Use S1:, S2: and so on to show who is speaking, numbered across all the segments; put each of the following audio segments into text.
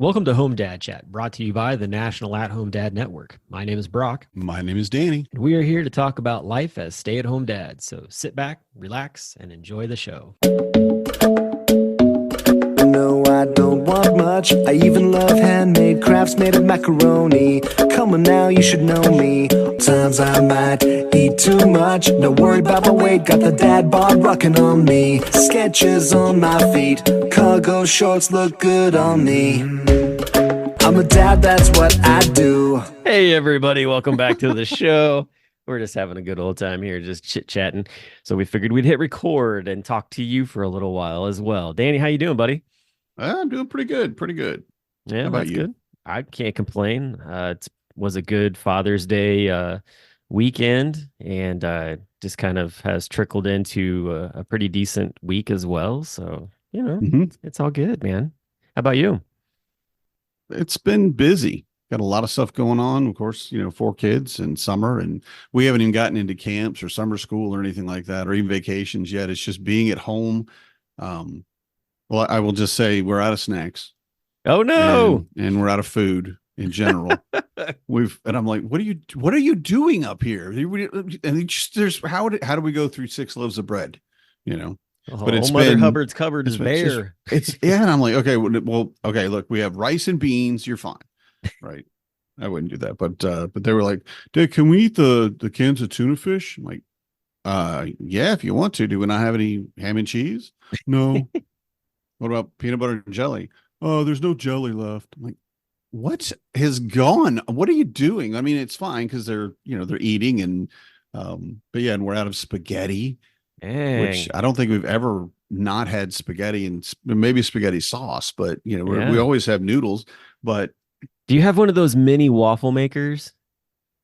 S1: Welcome to Home Dad Chat, brought to you by the National At Home Dad Network. My name is Brock,
S2: My name is Danny.
S1: and we are here to talk about life as stay at home dads. So sit back, relax, and enjoy the show.
S3: No, I don't want much. I even love handmade crafts made of macaroni. Come on now, you should know me. Times I might eat too much. No worry about my weight. Got the dad bod rocking on me. Sketches on my feet. Cargo shorts look good on me. I'm a dad, that's what I do.
S1: Hey, everybody, welcome back to the show. We're just having a good old time here, just chit-chatting. So we figured we'd hit record and talk to you for a little while as well. Danny, how you doing, buddy?
S2: I'm doing pretty good. Pretty good.
S1: Yeah,
S2: How about
S1: that's
S2: you?
S1: good. I can't complain. It was a good Father's Day weekend, and just kind of has trickled into a pretty decent week as well. So,
S2: hmm
S1: it's all good, man. How about you?
S2: It's been busy. Got a lot of stuff going on. Of course, 4 kids and summer, and we haven't even gotten into camps or summer school or anything like that, or even vacations yet. It's just being at home. Um, well, I will just say we're out of snacks
S1: Oh no!
S2: and we're out of food in general. And I'm like, what are you doing up here? And there's how do we go through 6 loaves of bread? You know, but
S1: Oh, Mother Hubbard's cupboard is bare.
S2: it's yeah, and I'm like, okay, well, okay, look, we have rice and beans, you're fine, right? I wouldn't do that, but they were like, Dad, can we eat the cans of tuna fish? I'm like, yeah, if you want to. Do we not have any ham and cheese? No. What about peanut butter and jelly? Oh, there's no jelly left. I'm like, what has gone? What are you doing? I mean, it's fine because they're eating but yeah, and we're out of spaghetti, which
S1: Dang.
S2: I don't think we've ever not had spaghetti and maybe spaghetti sauce, but we
S1: Yeah.
S2: always have noodles, but
S1: Do you have one of those mini waffle makers?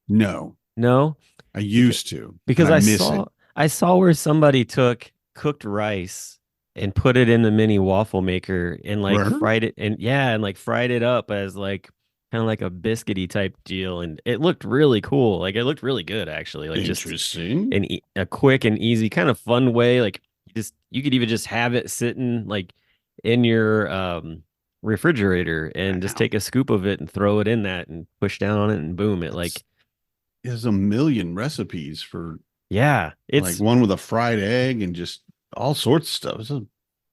S2: no,
S1: No?
S2: I
S1: Because,
S2: used to, and
S1: because
S2: I
S1: I
S2: miss
S1: saw
S2: it.
S1: I saw where somebody took cooked rice and put it in the mini waffle maker and like
S2: Right?
S1: fried it up as like kind of like a biscuity type deal, and it looked really cool. Like it looked really good actually. Like just
S2: Interesting.
S1: a quick and easy kind of fun way. Like you could even just have it sitting like in your refrigerator and just
S2: Wow.
S1: take a scoop of it and throw it in that and push down on it and boom, it
S2: That's
S1: like
S2: There's a million recipes for
S1: yeah,
S2: like one with a fried egg and just all sorts of stuff.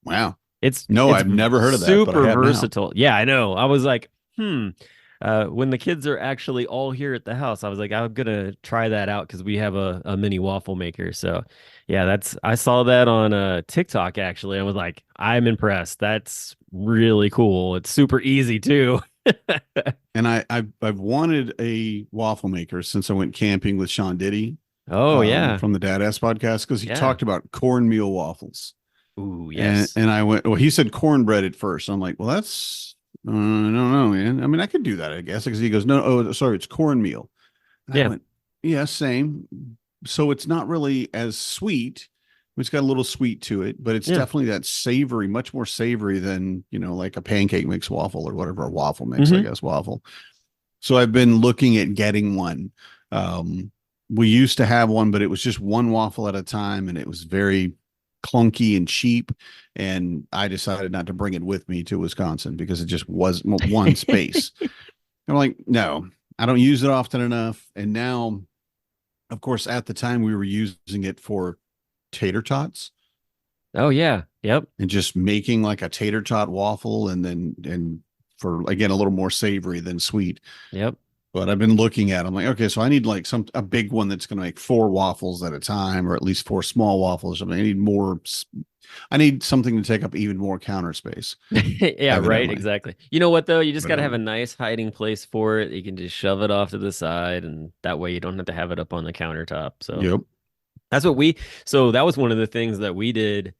S2: Wow. No,
S1: it's
S2: I've never heard of that, but I
S1: super
S2: have now.
S1: versatile. Yeah, I know. I was like, when the kids are actually all here at the house, I was like, I'm gonna try that out because we have a mini waffle maker. So yeah, I saw that on TikTok actually. I was like, I'm impressed. That's really cool. It's super easy too.
S2: And I've wanted a waffle maker since I went camping with Sean Diddy
S1: Oh yeah.
S2: from the Dad Ass podcast because he
S1: Yeah.
S2: talked about cornmeal waffles.
S1: Ooh,
S2: And
S1: yes.
S2: and I went, well, he said cornbread at first. I'm like, well, that's I don't know, man. I mean, I could do that, I guess, because he goes, no, oh, sorry, it's cornmeal. And I
S1: Yeah.
S2: went, yeah, same. So it's not really as sweet. It's got a little sweet to it, but it's
S1: Yeah.
S2: definitely that savory, much more savory than, like a pancake mix waffle or whatever, a waffle mix, I
S1: Hmm.
S2: guess, waffle. So I've been looking at getting one. We used to have one, but it was just one waffle at a time, and it was very clunky and cheap. And I decided not to bring it with me to Wisconsin because it just was one space. I'm like, no, I don't use it often enough. And now, of course, at the time we were using it for tater tots
S1: Oh yeah. Yep.
S2: and just making like a tater tot waffle and for again a little more savory than sweet.
S1: Yep.
S2: But I've been looking at, I'm like, okay, so I need like a big one that's going to make 4 waffles at a time, or at least 4 small waffles. I mean, I need something to take up even more counter space,
S1: Yeah, right,
S2: evidently.
S1: exactly. You know what though? You just
S2: But
S1: got to have a nice hiding place for it. You can just shove it off to the side and that way you don't have to have it up on the countertop. So
S2: yep,
S1: that's what we so that was one of the things that we did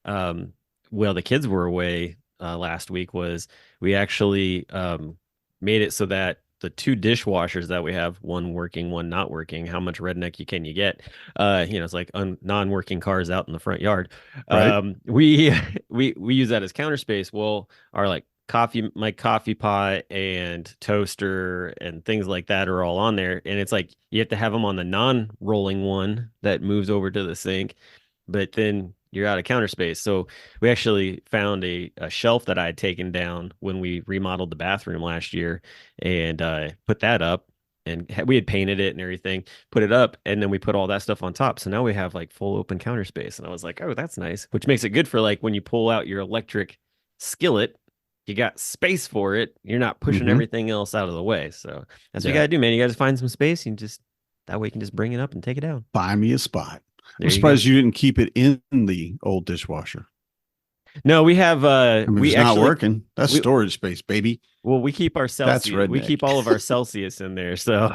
S1: um while the kids were away last week was we actually made it so that the two dishwashers that we have, one working, one not working, how much redneck you get? It's like non-working cars out in the front yard.
S2: right.
S1: We we use that as counter space. Well, our like my coffee pot and toaster and things like that are all on there. And it's like you have to have them on the non-rolling one that moves over to the sink. But then you're out of counter space. So we actually found a shelf that I had taken down when we remodeled the bathroom last year and put that up. And we had painted it and everything, put it up, and then we put all that stuff on top. So now we have like full open counter space. And I was like, oh, that's nice, which makes it good for like when you pull out your electric skillet, you got space for it. You're not pushing
S2: Mm-hmm.
S1: everything else out of the way. So that's what you got
S2: Yeah.
S1: to do, man. You got to find some space. You can just, that way you can just bring it up and take it down.
S2: Find me a spot. I'm
S1: There you go.
S2: surprised you didn't keep it in the old dishwasher.
S1: No, we have
S2: I mean, if
S1: we
S2: it's not
S1: actually
S2: working, that's
S1: we
S2: storage space, baby.
S1: well we keep our
S2: That's
S1: Celsius. We
S2: redneck.
S1: keep all of our Celsius in there. So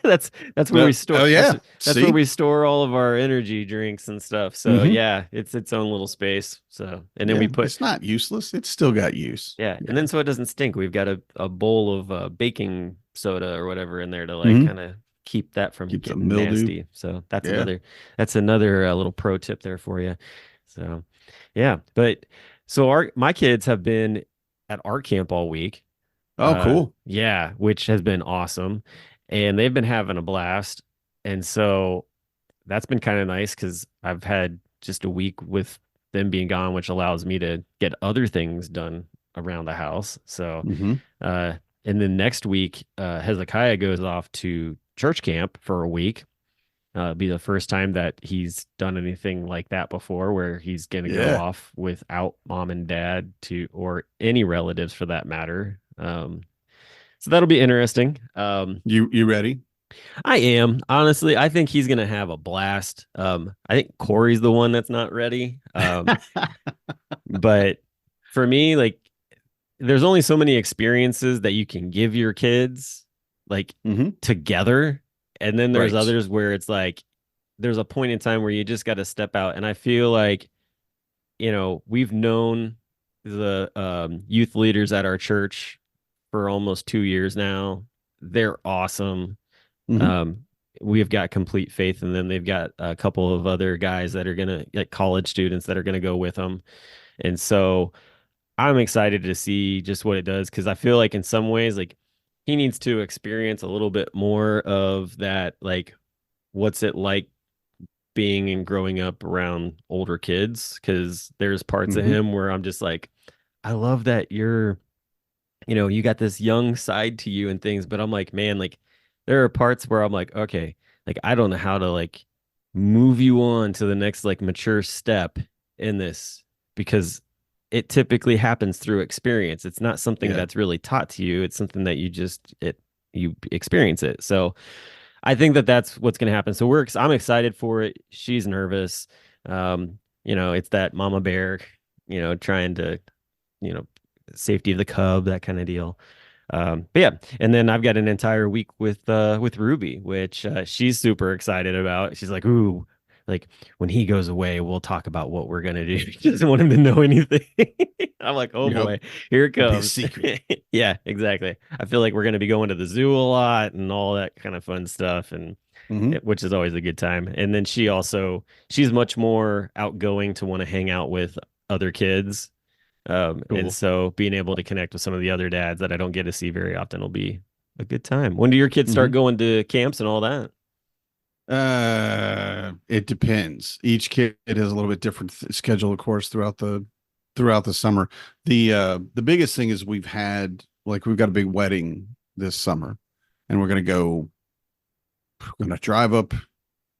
S1: that's where we
S2: Oh
S1: store
S2: yeah.
S1: that's where
S2: See?
S1: we store all of our energy drinks and stuff. So
S2: Mm-hmm.
S1: yeah, it's its own little space. So and then
S2: Yeah.
S1: we put
S2: It's not useless. It's still got use.
S1: yeah, and
S2: Yeah.
S1: then so it doesn't stink, we've got a bowl of baking soda or whatever in there to like
S2: Mm-hmm.
S1: kind of keep that from
S2: Keep the
S1: getting
S2: mildew.
S1: nasty. So that's
S2: Yeah.
S1: another little pro tip there for you. So yeah, but so our my kids have been at art camp all week.
S2: Oh, cool.
S1: Yeah, which has been awesome. And they've been having a blast. And so that's been kind of nice because I've had just a week with them being gone, which allows me to get other things done around the house. So,
S2: Mm-hmm.
S1: uh, and then next week, Hezekiah goes off to church camp for a week. It'll be the first time that he's done anything like that before, where he's going to go
S2: Yeah.
S1: off without mom and dad to, or any relatives for that matter. So that'll be interesting.
S2: You ready?
S1: I am honestly. I think he's gonna have a blast. I think Corey's the one that's not ready. But for me, like, there's only so many experiences that you can give your kids, like,
S2: Mm-hmm.
S1: together, and then there's
S2: Right.
S1: others where it's like there's a point in time where you just got to step out. And I feel like we've known the youth leaders at our church for almost 2 years now. They're awesome.
S2: Mm-hmm.
S1: Um, we've got complete faith in them. They've got a couple of other guys that are gonna, like, college students that are gonna go with them, and so I'm excited to see just what it does because I feel like in some ways, like, he needs to experience a little bit more of that, like, what's it like being and growing up around older kids? Because there's parts of
S2: Mm-hmm.
S1: him where I'm just like, I love that you got this young side to you and things, but I'm like, man, like, there are parts where I'm like, okay, like, I don't know how to like move you on to the next like mature step in this because it typically happens through experience. It's not something
S2: Yeah.
S1: that's really taught to you. It's something that you experience it. So I think that that's what's going to happen. So I'm excited for it. She's nervous. It's that mama bear, trying to, you know, safety of the cub, that kind of deal. But yeah, and then I've got an entire week with Ruby, which she's super excited about. She's like, "Ooh, like when he goes away, we'll talk about what we're gonna do." She doesn't want him to know anything. I'm like, "Oh
S2: Yep.
S1: boy, here it
S2: It'll be a
S1: comes."
S2: secret.
S1: Yeah, exactly. I feel like we're gonna be going to the zoo a lot and all that kind of fun stuff, and
S2: Mm-hmm.
S1: which is always a good time. And then she's much more outgoing to want to hang out with other kids. And
S2: Cool.
S1: so being able to connect with some of the other dads that I don't get to see very often will be a good time. When do your kids
S2: Mm-hmm.
S1: start going to camps and all that?
S2: It depends. Each kid has a little bit different schedule, of course, throughout the summer. The biggest thing is we've got a big wedding this summer, and we're gonna drive up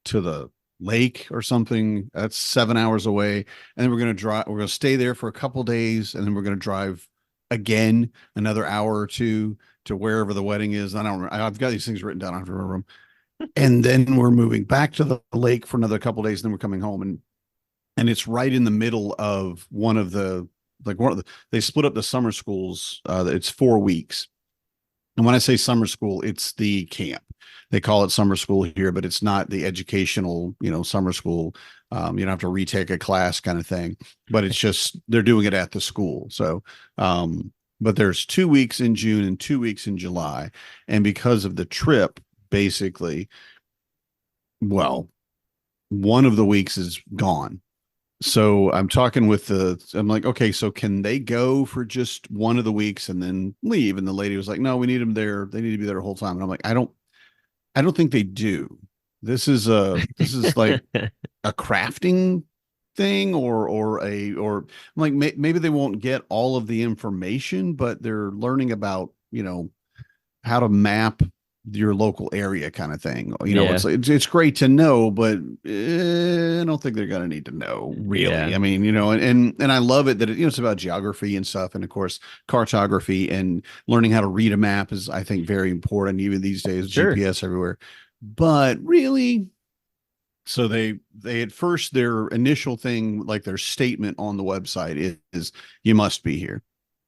S2: to the lake or something. That's 7 hours away, and then we're gonna stay there for a couple days, and then we're gonna drive again another hour or two to wherever the wedding is. I don't remember. I've got these things written down. I have to remember them. And then we're moving back to the lake for another couple days, and then we're coming home, and it's right in the middle of they split up the summer schools. It's 4 weeks. And when I say summer school, it's the camp. They call it summer school here, but it's not the educational, summer school. You don't have to retake a class kind of thing, but it's just they're doing it at the school. So, but there's 2 weeks in June and 2 weeks in July. And because of the trip, basically, well, one of the weeks is gone. So I'm like, okay, so can they go for just one of the weeks and then leave? And the lady was like, no, we need them there. They need to be there the whole time. And I'm like, I don't think they do. This is like a crafting thing or I'm like maybe they won't get all of the information, but they're learning about, how to map your local area kind of thing.
S1: Yeah.
S2: It's great to know, but I don't think they're going to need to know really.
S1: Yeah.
S2: I mean, and I love it that it's about geography and stuff, and of course cartography and learning how to read a map is, I think, very important even these days.
S1: Sure.
S2: GPS everywhere, but really. So they at first their initial thing, like their statement on the website is you must be here.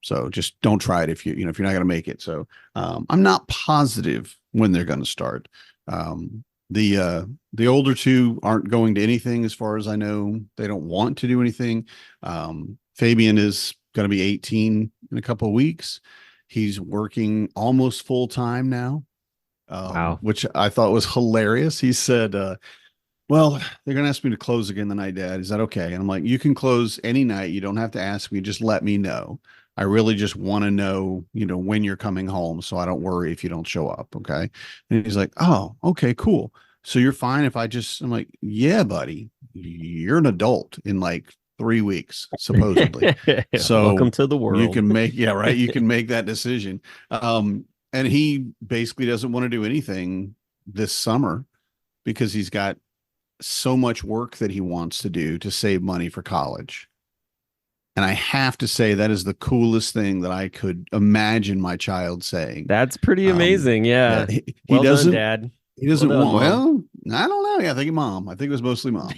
S2: So just don't try it if if you're not going to make it. So I'm not positive when they're going to start. The older two aren't going to anything as far as I know. They don't want to do anything. Fabian is going to be 18 in a couple of weeks. He's working almost full time now,
S1: Wow.
S2: which I thought was hilarious. He said, well, they're going to ask me to close again tonight, Dad. Is that okay? And I'm like, you can close any night. You don't have to ask me. Just let me know. I really just want to know, when you're coming home, so I don't worry if you don't show up. Okay. And he's like, oh, okay, cool. So you're fine if I'm like, yeah, buddy, you're an adult in like 3 weeks, supposedly.
S1: Welcome
S2: So
S1: to the
S2: you
S1: world.
S2: can make, yeah, right. You can make that decision. And he basically doesn't want to do anything this summer because he's got so much work that he wants to do to save money for college. And I have to say that is the coolest thing that I could imagine my child saying.
S1: That's pretty
S2: Um,
S1: amazing.
S2: yeah,
S1: Yeah.
S2: he
S1: Well done,
S2: doesn't
S1: Dad.
S2: he
S1: Well
S2: doesn't
S1: done,
S2: want.
S1: Mom.
S2: Well, I don't know. Yeah, I think mom. I think it was mostly mom.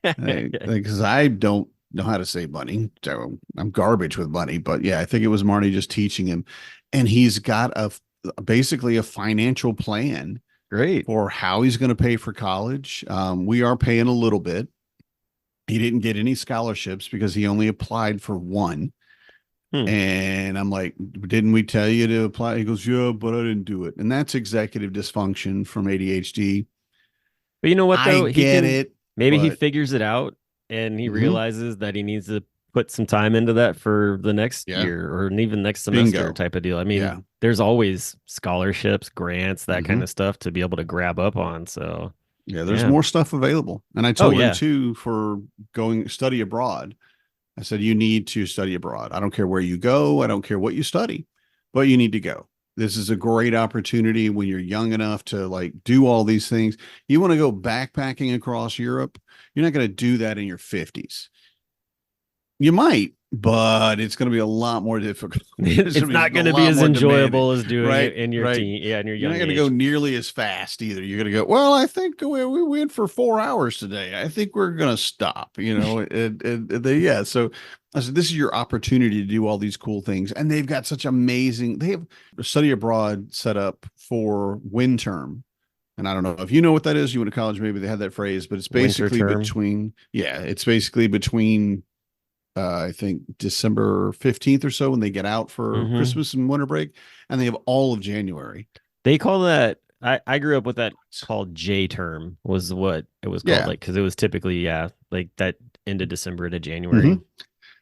S2: Because I don't know how to save money. So I'm garbage with money. But yeah, I think it was Marty just teaching him, and he's got basically a financial plan
S1: Great.
S2: for how he's going to pay for college. We are paying a little bit. He didn't get any scholarships because he only applied for one.
S1: Hmm.
S2: And I'm like, didn't we tell you to apply? He goes, yeah, but I didn't do it. And that's executive dysfunction from ADHD.
S1: But you know what
S2: I
S1: though? He
S2: get
S1: can
S2: it,
S1: maybe he
S2: but
S1: figures it out and he
S2: mhm,
S1: realizes that he needs to put some time into that for the next
S2: yeah,
S1: year or even next semester
S2: bingo.
S1: type of deal. I
S2: Yeah.
S1: mean, there's always scholarships, grants, that kind
S2: hmm
S1: of stuff to be able to grab up on. So,
S2: Yeah, there's
S1: yeah.
S2: more stuff available. And I
S1: Oh,
S2: told him
S1: yeah.
S2: too for going study abroad. I said, you need to study abroad. I don't care where you go. I don't care what you study, but you need to go. This is a great opportunity when you're young enough to like do all these things. You want to go backpacking across Europe. You're not going to do that in your 50s. You might, but it's going to be a lot more difficult. It's
S1: It's
S2: going to
S1: not
S2: be a
S1: going to be
S2: lot
S1: as
S2: more demanding,
S1: enjoyable as doing it
S2: right?
S1: in your
S2: Right.
S1: teen, yeah, in your
S2: You're not
S1: young
S2: going to go
S1: age.
S2: nearly as fast either. You're going to go, well, I think we went for 4 hours today. I think we're going to stop, yeah. So I said, this is your opportunity to do all these cool things. And they've got they have a study abroad set up for wind term. And I don't know if you know what that is. You went to college, maybe they had that phrase, but
S1: Winter term.
S2: it's basically between I think December 15th or so when they get out for
S1: Hmm.
S2: Christmas and winter break, and they have all of January.
S1: They call that, I grew up with that called J term was what it was called.
S2: Yeah.
S1: Like, cause it was typically, yeah, like that end of December to
S2: hmm
S1: January.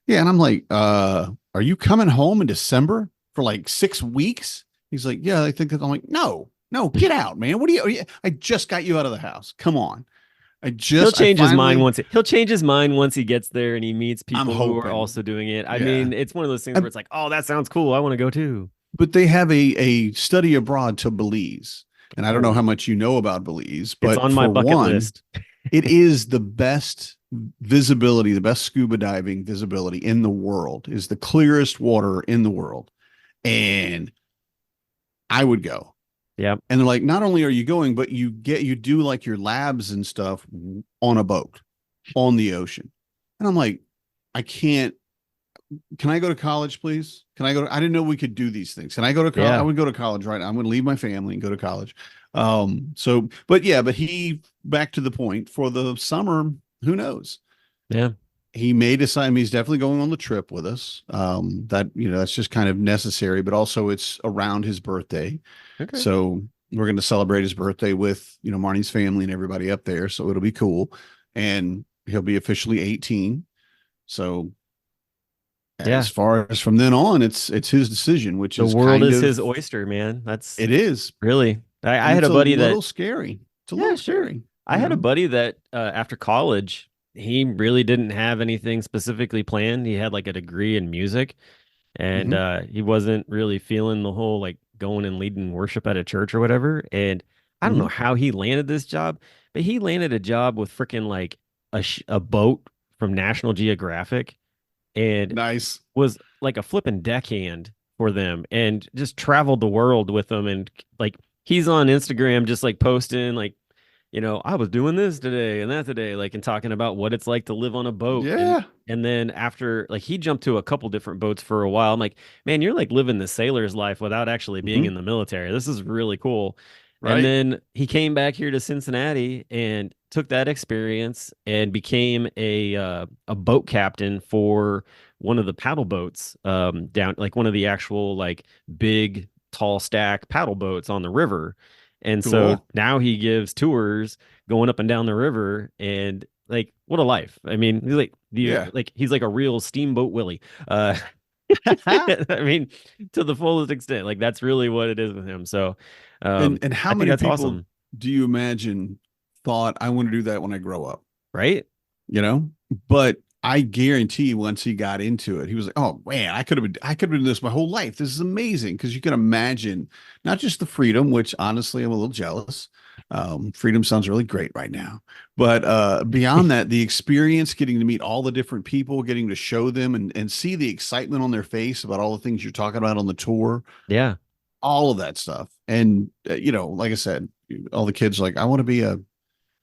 S2: Yeah. And I'm like, are you coming home in December for like 6 weeks? He's like, yeah, I think that. I'm like, no, get out, man. What are you? I just got you out of the house. Come on. I finally,
S1: He'll change his mind once he gets there and he meets
S2: I'm
S1: people who are
S2: hoping.
S1: also doing it. I
S2: Yeah.
S1: mean, it's one of those things where
S2: And,
S1: it's like, oh, that sounds cool. I want to go too.
S2: but they have a study abroad to Belize. And I don't know how
S1: Oh,
S2: much you know about Belize,
S1: it's
S2: but
S1: on my
S2: for
S1: bucket
S2: one,
S1: list.
S2: it is the best visibility, the best scuba diving visibility in the world, is the clearest water in the world. And I would go.
S1: Yep.
S2: And they're like, not only are you going, but you do like your labs and stuff on a boat on the ocean. And I'm like, I can't, can I go to college, please? Can I go I didn't know we could do these things. Can I go to college? I
S1: Yeah.
S2: would go to college right now. I'm going to leave my family and go to college. But he, back to the point, for the summer, who knows?
S1: Yeah.
S2: He may decide. I mean, he's definitely going on the trip with us. That's just kind of necessary, but also it's around his birthday.
S1: Okay.
S2: So we're going to celebrate his birthday with, Marnie's family and everybody up there. So it'll be cool. And he'll be officially 18. So as
S1: Yeah.
S2: far as from then on, it's his decision, which
S1: The
S2: is
S1: world
S2: kind
S1: is
S2: of,
S1: his oyster, man. That's
S2: it is.
S1: really, I
S2: And
S1: had
S2: it's
S1: a
S2: a
S1: buddy that,
S2: little scary. It's a
S1: yeah,
S2: little
S1: sure.
S2: scary,
S1: I had a buddy that after college, he really didn't have anything specifically planned. He had like a degree in music, and
S2: Hmm.
S1: he wasn't really feeling the whole like going and leading worship at a church or whatever. And I don't know
S2: Hmm.
S1: how he landed this job, but he landed a job with freaking like a boat from National Geographic, and
S2: Nice.
S1: was like a flipping deckhand for them, and just traveled the world with them. And like he's on Instagram just like posting like, I was doing this today and that today, like, and talking about what it's like to live on a boat. And
S2: Yeah.
S1: then after, like, he jumped to a couple different boats for a while. I'm like, man, you're like living the sailor's life without actually being
S2: Hmm.
S1: in the military. This is really cool. And
S2: Right.
S1: then he came back here to Cincinnati and took that experience and became a boat captain for one of the paddle boats, down like one of the actual like big tall stack paddle boats on the river. And so
S2: Cool.
S1: now he gives tours going up and down the river, and like what a life. I mean,
S2: Yeah.
S1: he's like a real steamboat Willie. Uh I mean, to the fullest extent. Like that's really what it is with him. So
S2: And how
S1: I think
S2: many
S1: that's
S2: people
S1: awesome,
S2: do you imagine thought I want to do that when I grow up?
S1: right?
S2: You know, but I guarantee once he got into it, he was like, "Oh man, I could have been this my whole life. This is amazing." Because you can imagine not just the freedom, which honestly I'm a little jealous. Freedom sounds really great right now, but beyond that, the experience, getting to meet all the different people, getting to show them and see the excitement on their face about all the things you're talking about on the tour,
S1: Yeah,
S2: all of that stuff. And like I said, all the kids are like, I want to be a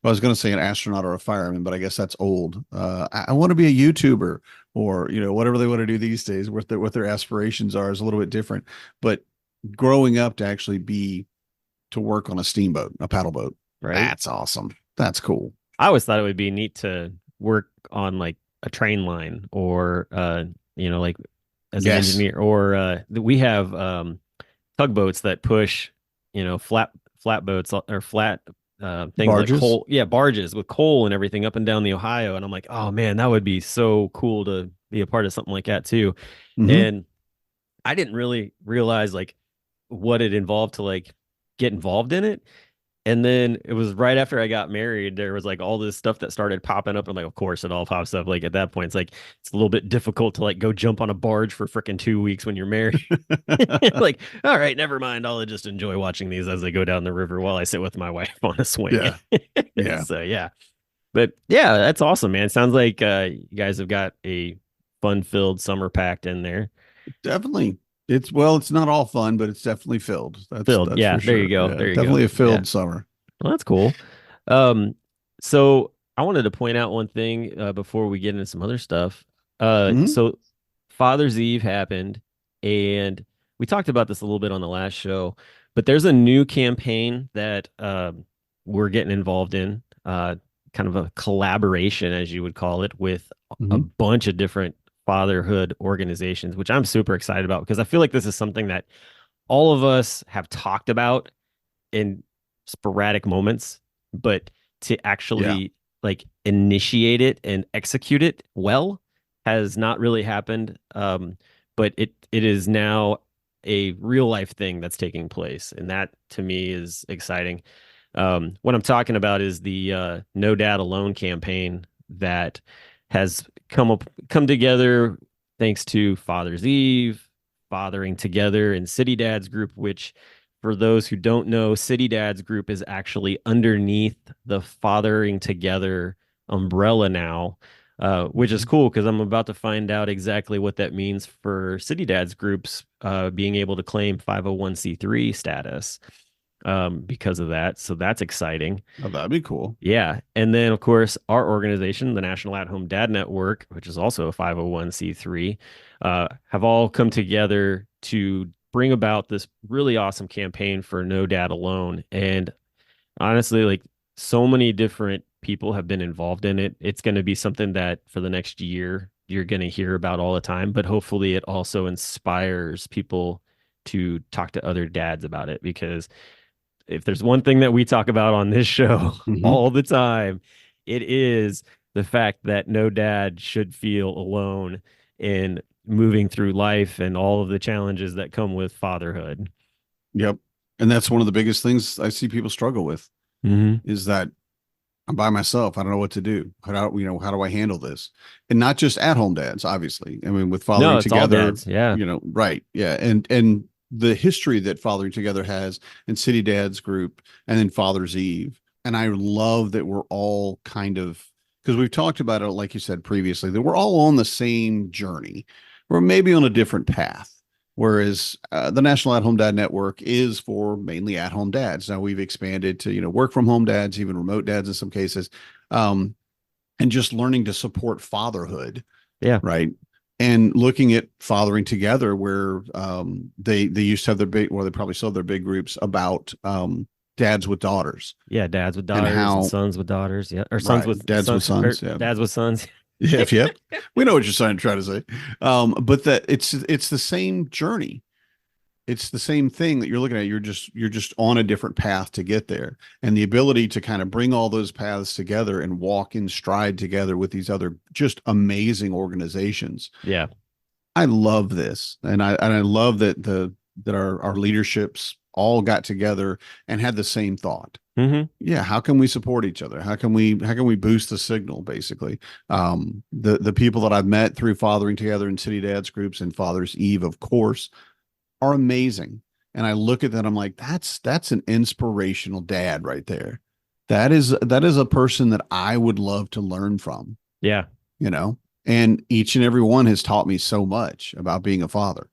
S2: I was going to say an astronaut or a fireman, but I guess that's old. I want to be a YouTuber or whatever they want to do these days. What their aspirations are is a little bit different. But growing up to actually be to work on a steamboat, a paddle boat,
S1: right.
S2: that's awesome. That's cool.
S1: I always thought it would be neat to work on like a train line, or like as an
S2: Yes,
S1: engineer, or we have tugboats that push, flat boats or flat things like
S2: barges.
S1: coal, yeah, barges with coal and everything up and down the Ohio. And I'm like, oh man, that would be so cool to be a part of something like that too.
S2: Hmm.
S1: And I didn't really realize like what it involved to like get involved in it. And then it was right after I got married, there was like all this stuff that started popping up. I'm like, of course, it all pops up. Like at that point, it's like it's a little bit difficult to like go jump on a barge for freaking 2 weeks when you're married. Like, all right, never mind. I'll just enjoy watching these as they go down the river while I sit with my wife on a swing.
S2: Yeah, yeah,
S1: So yeah, but yeah, that's awesome, man. Sounds like you guys have got a fun-filled summer packed in there.
S2: definitely. It's not all fun, but it's definitely filled. That's
S1: Filled,
S2: that's
S1: yeah.
S2: for
S1: There you
S2: sure.
S1: go.
S2: Yeah,
S1: There you go.
S2: definitely a
S1: Yeah.
S2: filled summer.
S1: Well, that's cool. Um, so I wanted to point out one thing before we get into some other stuff.
S2: Hmm.
S1: So Father's Eve happened, and we talked about this a little bit on the last show, but there's a new campaign that we're getting involved in, kind of a collaboration, as you would call it, with a
S2: Hmm.
S1: bunch of different fatherhood organizations, which I'm super excited about because I feel like this is something that all of us have talked about in sporadic moments, but to
S2: Yeah.
S1: actually like initiate it and execute it well has not really happened. But it is now a real life thing that's taking place, and that to me is exciting. What I'm talking about is the No Dad Alone campaign that has come together thanks to Father's Eve, Fathering Together, and City Dads Group, which for those who don't know, City Dads Group is actually underneath the Fathering Together umbrella now, which is
S2: Mhm.
S1: cool because I'm about to find out exactly what that means for City Dads Groups being able to claim 501c3 status because of that. So that's exciting.
S2: Oh, that'd be cool.
S1: Yeah. And then, of course, our organization, the National At Home Dad Network, which is also a 501c3, have all come together to bring about this really awesome campaign for No Dad Alone. And honestly, like so many different people have been involved in it. It's going to be something that for the next year, you're going to hear about all the time, but hopefully it also inspires people to talk to other dads about it because if there's one thing that we talk about on this show
S2: Hmm.
S1: all the time, it is the fact that no dad should feel alone in moving through life and all of the challenges that come with fatherhood.
S2: Yep. And that's one of the biggest things I see people struggle with
S1: Hmm.
S2: is that I'm by myself. I don't know what to do. How do I handle this? And not just at home dads, obviously. I mean, with
S1: No,
S2: Fathering
S1: it's all
S2: Together,
S1: dads. Yeah.
S2: right. Yeah. And the history that Fathering Together has and City Dads Group and then Father's Eve. And I love that we're all kind of, because we've talked about it, like you said previously, that we're all on the same journey. We're maybe on a different path. Whereas the National At Home Dad Network is for mainly at home dads. Now we've expanded to, work from home dads, even remote dads in some cases, um, and just learning to support fatherhood,
S1: Yeah.
S2: right? And looking at Fathering Together, where they used to have their big, well, they probably still have their big groups about dads with daughters
S1: Yeah. Dads with
S2: and
S1: daughters and
S2: how,
S1: sons with daughters. Yeah. Or sons
S2: right,
S1: with
S2: dads with
S1: sons or
S2: sons. Yeah.
S1: dads with sons.
S2: Yep. Yep. We know what you're trying to say. But that it's the same journey. It's the same thing that you're looking at. You're just on a different path to get there. And the ability to kind of bring all those paths together and walk in stride together with these other just amazing organizations.
S1: Yeah.
S2: I love this. And I love that our leaderships all got together and had the same thought.
S1: Hmm.
S2: Yeah, how can we support each other? How can we boost the signal, basically? The people that I've met through Fathering Together and City Dads groups and Father's Eve, of course, are amazing. And I look at that, I'm like, that's an inspirational dad right there. That is a person that I would love to learn from,
S1: Yeah.
S2: you know? And each and every one has taught me so much about being a father.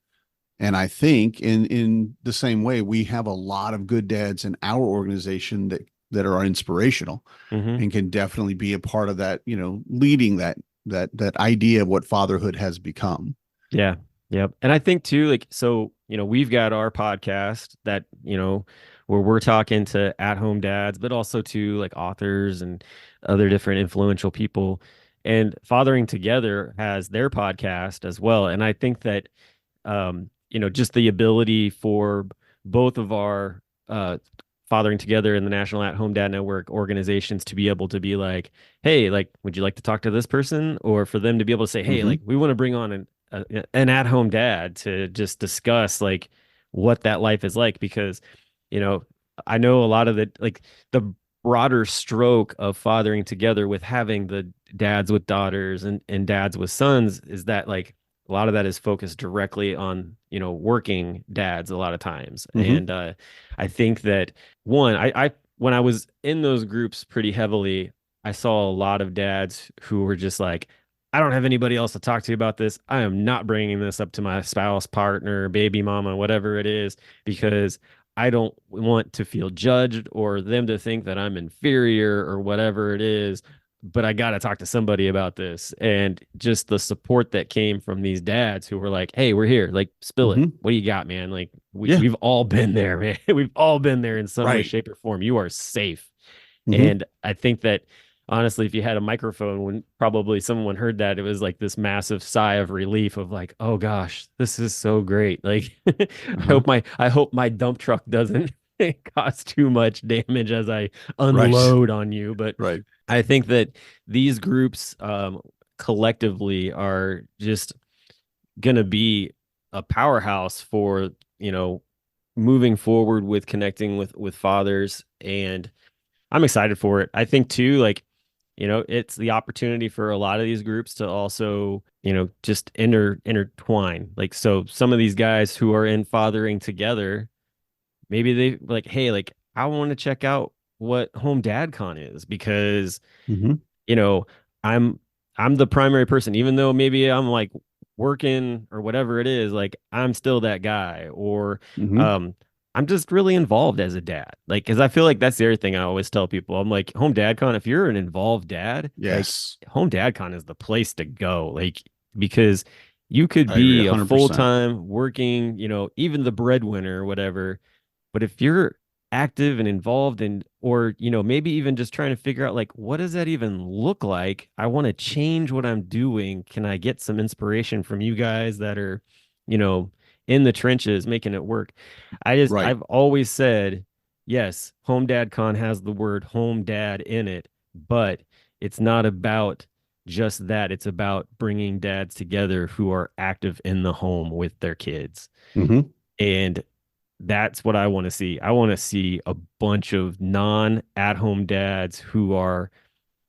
S2: And I think in the same way, we have a lot of good dads in our organization that are inspirational
S1: Hmm.
S2: and can definitely be a part of that, leading that idea of what fatherhood has become.
S1: Yeah. Yep. And I think too, like, so, we've got our podcast that, where we're talking to at-home dads, but also to like authors and other different influential people. And Fathering Together has their podcast as well. And I think that just the ability for both of our Fathering Together and the National At Home Dad Network organizations to be able to be like, hey, like, would you like to talk to this person? Or for them to be able to say, hey,
S2: Mm-hmm.
S1: like, we want to bring on an at home dad to just discuss like what that life is like. Because, you know, I know a lot of the broader stroke of Fathering Together with having the dads with daughters and dads with sons is that like a lot of that is focused directly on working dads a lot of times.
S2: Mm-hmm.
S1: And I think that one I when I was in those groups pretty heavily, I saw a lot of dads who were just like, I don't have anybody else to talk to about this. I am not bringing this up to my spouse, partner, baby mama, whatever it is, because I don't want to feel judged or them to think that I'm inferior or whatever it is, but I got to talk to somebody about this. And just the support that came from these dads who were like, hey, we're here. Like, spill it.
S2: Mm-hmm.
S1: What do you got, man? Like,
S2: Yeah.
S1: we've all been there, man. We've all been there in some way,
S2: Right.
S1: shape, or form. You are safe.
S2: Mm-hmm.
S1: And I think that honestly, if you had a microphone, when probably someone heard that, it was like this massive sigh of relief of like, oh gosh, this is so great. Like,
S2: Uh-huh.
S1: I hope my dump truck doesn't cause too much damage as I
S2: Right.
S1: unload on you. But
S2: Right.
S1: I think that these groups collectively are just gonna be a powerhouse for, moving forward with connecting with fathers. And I'm excited for it. I think too, like, it's the opportunity for a lot of these groups to also, just intertwine. Like, so some of these guys who are in Fathering Together, maybe they like, hey, like, I want to check out what HomeDadCon is because
S2: Mm-hmm.
S1: you know, I'm I'm the primary person, even though maybe I'm like working or whatever it is, like I'm still that guy, or
S2: Mm-hmm.
S1: um I'm just really involved as a dad. Like, because I feel like that's the other thing I always tell people. I'm like, Home Dad Con, if you're an involved dad, like
S2: Yes.
S1: Home Dad Con is the place to go. Like, because you could
S2: I agree
S1: be a
S2: 100%.
S1: full-time working, even the breadwinner or whatever, but if you're active and involved and or maybe even just trying to figure out like what does that even look like? I want to change what I'm doing. Can I get some inspiration from you guys that are, you know, in the trenches making it work?
S2: Right.
S1: I've always said, yes, Home Dad Con has the word home dad in it, but it's not about just that. It's about bringing dads together who are active in the home with their kids.
S2: Mm-hmm.
S1: And that's what I want to see. I want to see a bunch of non at home dads who are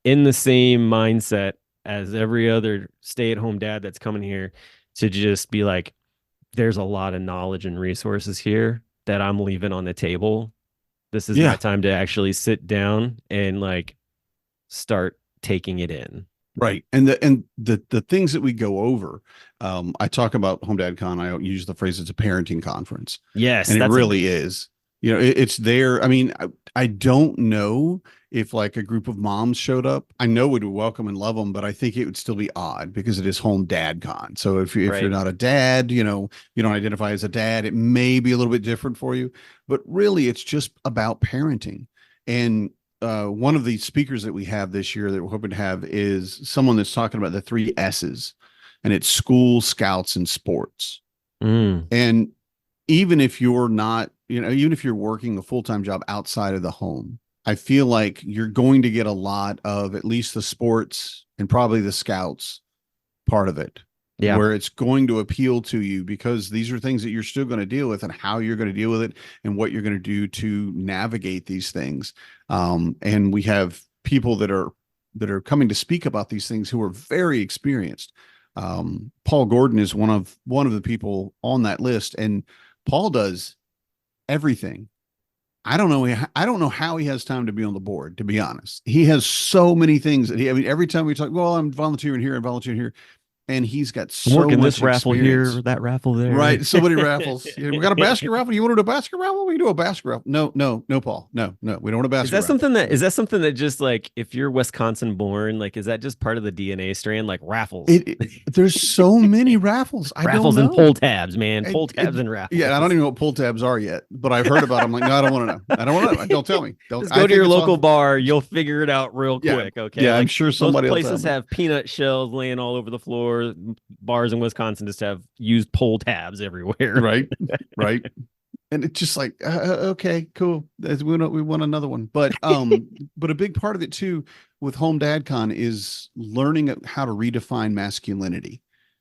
S1: in the same mindset as every other stay-at-home dad that's coming here to just be like, there's a lot of knowledge and resources here that I'm leaving on the table. This is my
S2: Yeah.
S1: time to actually sit down and like start taking it in.
S2: Right. And the things that we go over, I talk about HomeDadCon. I use the phrase it's a parenting conference.
S1: Yes,
S2: And it
S1: that's a
S2: really is. You know, it's there. I mean, I don't know if like a group of moms showed up. I know we'd welcome and love them, but I think it would still be odd because it is HomeDadCon. So if you're
S1: right.
S2: not a dad, you know, you don't identify as a dad, it may be a little bit different for you. But really, it's just about parenting. And one of the speakers that we have this year that we're hoping to have is someone that's talking about the three S's, and it's school, scouts, and sports.
S1: Mm,
S2: And even if you're not, you know, even if you're working a full-time job outside of the home, I feel like you're going to get a lot of at least the sports and probably the scouts part of it,
S1: yeah.
S2: where it's going to appeal to you because these are things that you're still going to deal with and how you're going to deal with it and what you're going to do to navigate these things. And we have people that are coming to speak about these things who are very experienced. Paul Gordon is one of the people on that list, and Paul does everything. I don't know how he has time to be on the board, to be honest. He has so many things that I mean, every time we talk, well, I'm volunteering here and volunteering here, and he's got
S1: I'm
S2: so
S1: working this
S2: much
S1: raffle here,
S2: experience.
S1: that raffle there.
S2: Right. So many raffles. Yeah, we got a basket raffle. You want to do a basket raffle? We can do a basket raffle. No, no, no, Paul. No, no. We don't want a
S1: Is
S2: basket
S1: that
S2: raffle.
S1: something that
S2: No.
S1: is that something that just like if you're Wisconsin born, like is that just part of the DNA strand, like raffles?
S2: It there's so many raffles. I don't
S1: Raffles and pull
S2: know.
S1: tabs, man. Pull tabs and
S2: Yeah, I don't
S1: raffles.
S2: even know what pull tabs are yet, but I've heard about them. I'm like, no, I don't want to know. I don't want to know. Don't tell me. Don't.
S1: Just
S2: I
S1: go to
S2: think
S1: your
S2: it's
S1: local
S2: off.
S1: bar, you'll figure it out real
S2: Yeah.
S1: quick, okay?
S2: Yeah. I'm
S1: Like
S2: sure
S1: most
S2: somebody else
S1: places
S2: have them.
S1: have peanut shells laying all over the floor. Bars in Wisconsin just have used pull tabs everywhere.
S2: Right. Right. And it's just like, okay, cool. We want another one. But a big part of it too with Home DadCon is learning how to redefine masculinity.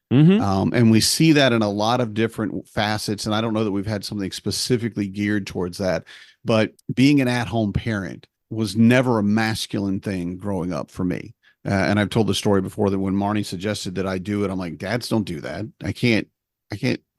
S1: Hmm.
S2: And we see that in a lot of different facets. And I don't know that we've had something specifically geared towards that, but being an at-home parent was never a masculine thing growing up for me. And I've told the story before that when Marnie suggested that I do it, I'm like, dads don't do that. I can't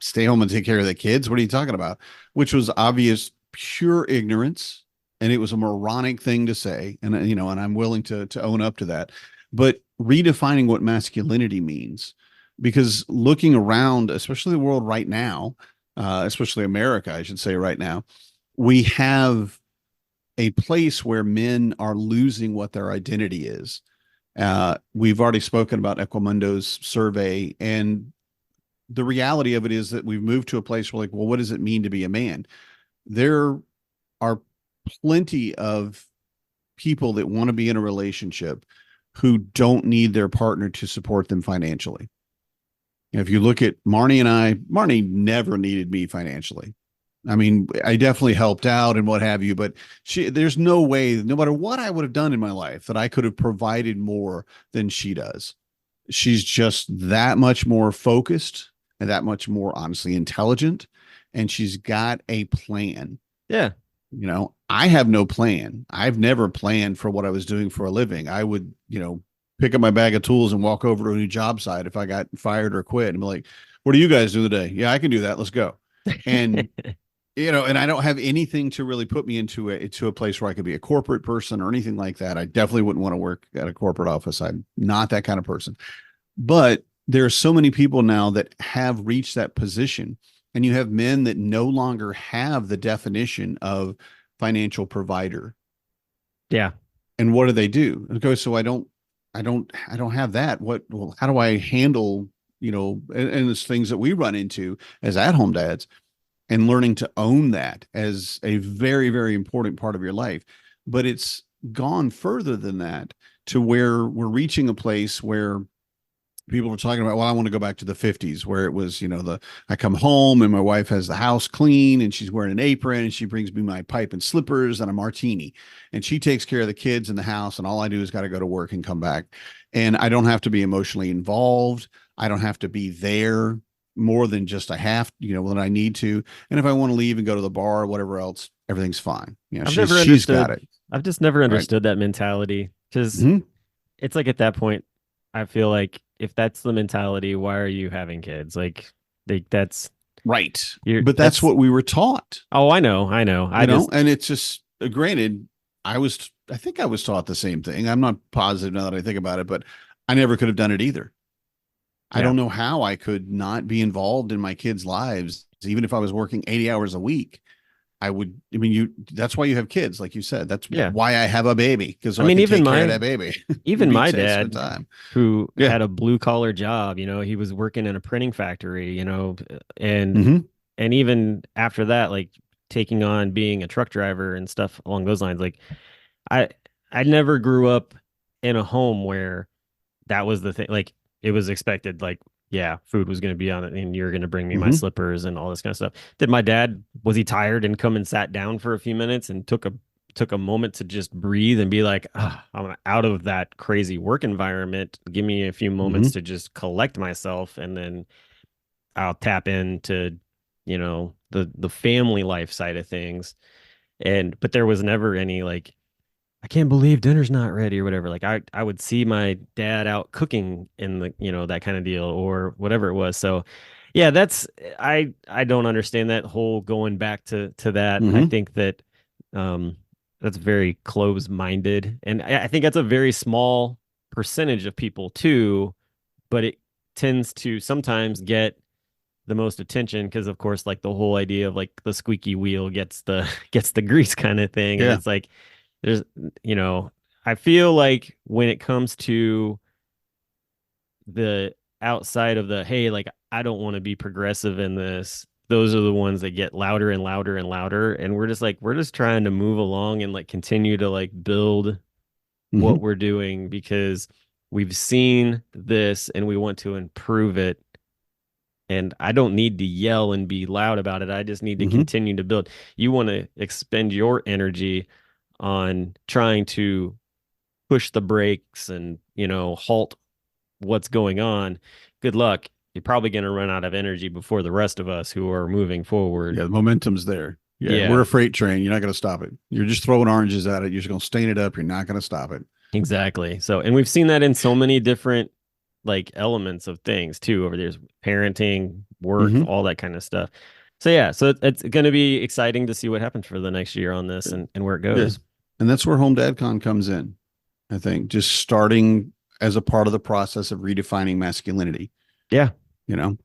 S2: stay home and take care of the kids. What are you talking about? Which was obvious, pure ignorance. And it was a moronic thing to say. And, you know, and I'm willing to own up to that. But redefining what masculinity means, because looking around, especially the world right now, especially America, I should say right now, we have a place where men are losing what their identity is. We've already spoken about Equimundo's survey, and the reality of it is that we've moved to a place where, like, well, what does it mean to be a man? There are plenty of people that want to be in a relationship who don't need their partner to support them financially. If you look at Marnie and I, Marnie never needed me financially. I mean, I definitely helped out and what have you, but there's no way, no matter what I would have done in my life, that I could have provided more than she does. She's just that much more focused and that much more honestly intelligent. And she's got a plan.
S1: Yeah.
S2: You know, I have no plan. I've never planned for what I was doing for a living. I would, you know, pick up my bag of tools and walk over to a new job site if I got fired or quit and be like, what do you guys do today? Yeah, I can do that. Let's go. And you know, and I don't have anything to really put me into a place where I could be a corporate person or anything like that. I definitely wouldn't want to work at a corporate office. I'm not that kind of person. But there are so many people now that have reached that position, and you have men that no longer have the definition of financial provider.
S1: Yeah.
S2: And what do? Okay, so I don't have that. Well, how do I handle, you know, and it's things that we run into as at-home dads, and learning to own that as a very, very important part of your life. But it's gone further than that to where we're reaching a place where people were talking about, well, I want to go back to the 50s where it was, you know, I come home and my wife has the house clean and she's wearing an apron and she brings me my pipe and slippers and a martini and she takes care of the kids in the house. And all I do is got to go to work and come back. And I don't have to be emotionally involved. I don't have to be there more than just a half, you know, when I need to. And if I want to leave and go to the bar or whatever else, everything's fine. You know,
S1: I've never
S2: she's got
S1: understood.
S2: it.
S1: I've just never
S2: Right.
S1: understood that mentality because
S2: Mhm.
S1: it's like at that point, I feel like if that's the mentality, why are you having kids? Like that's
S2: Right.
S1: you're
S2: But that's
S1: that's
S2: what we were taught,
S1: oh, I know. I just
S2: and it's just granted, I think I was taught the same thing. I'm not positive now that I think about it, but I never could have done it either. I
S1: yeah,
S2: don't know how I could not be involved in my kids' lives, even if I was working 80 hours a week. I mean, that's why you have kids, like you said. That's
S1: yeah.
S2: why I have a baby, because
S1: I
S2: so I
S1: mean,
S2: can take care of that baby.
S1: even my
S2: Spend
S1: dad,
S2: time.
S1: who
S2: Yeah.
S1: had a blue collar job, he was working in a printing factory, and
S2: Hmm.
S1: and even after that, like taking on being a truck driver and stuff along those lines, like I I never grew up in a home where that was the thing. Like it was expected, like, yeah, food was going to be on it and you're going to bring me my
S2: Hmm.
S1: slippers and all this kind of stuff. Did my dad, was he tired and come and sat down for a few minutes and took a moment to just breathe and be like, "Ah, I'm out of that crazy work environment. Give me a few moments
S2: Hmm.
S1: to just collect myself and then I'll tap into, the family life side of things." And but there was never any like, I can't believe dinner's not ready or whatever. Like I would see my dad out cooking in the, that kind of deal or whatever it was. So yeah, I don't understand that whole going back to that. I
S2: Hmm.
S1: think that um that's very close-minded. And I think that's a very small percentage of people too, but it tends to sometimes get the most attention because of course like the whole idea of like the squeaky wheel gets the gets the grease kind of thing. And
S2: Yeah.
S1: it's like there's you know I feel like when it comes to the outside of the, hey, like I don't want to be progressive in this, those are the ones that get louder and louder and louder, and we're just trying to move along and like continue to like build what
S2: Hmm.
S1: we're doing because we've seen this and we want to improve it. And I don't need to yell and be loud about it. I just need to
S2: Hmm.
S1: continue to build. You want to expend your energy on trying to push the brakes and, halt what's going on. Good luck. You're probably going to run out of energy before the rest of us who are moving forward.
S2: Yeah. The momentum's there. Yeah. We're
S1: Yeah,
S2: a freight train. You're not going to stop it. You're just throwing oranges at it. You're just going to stain it up. You're not going to stop it.
S1: exactly. So, and we've seen that in so many different like elements of things too over there's parenting, work,
S2: Hmm.
S1: all that kind of stuff. So yeah, so it's going to be exciting to see what happens for the next year on this and where it
S2: Yeah.
S1: goes.
S2: And that's where HomeDadCon comes in. I think just starting as a part of the process of redefining masculinity.
S1: Yeah,
S2: You know,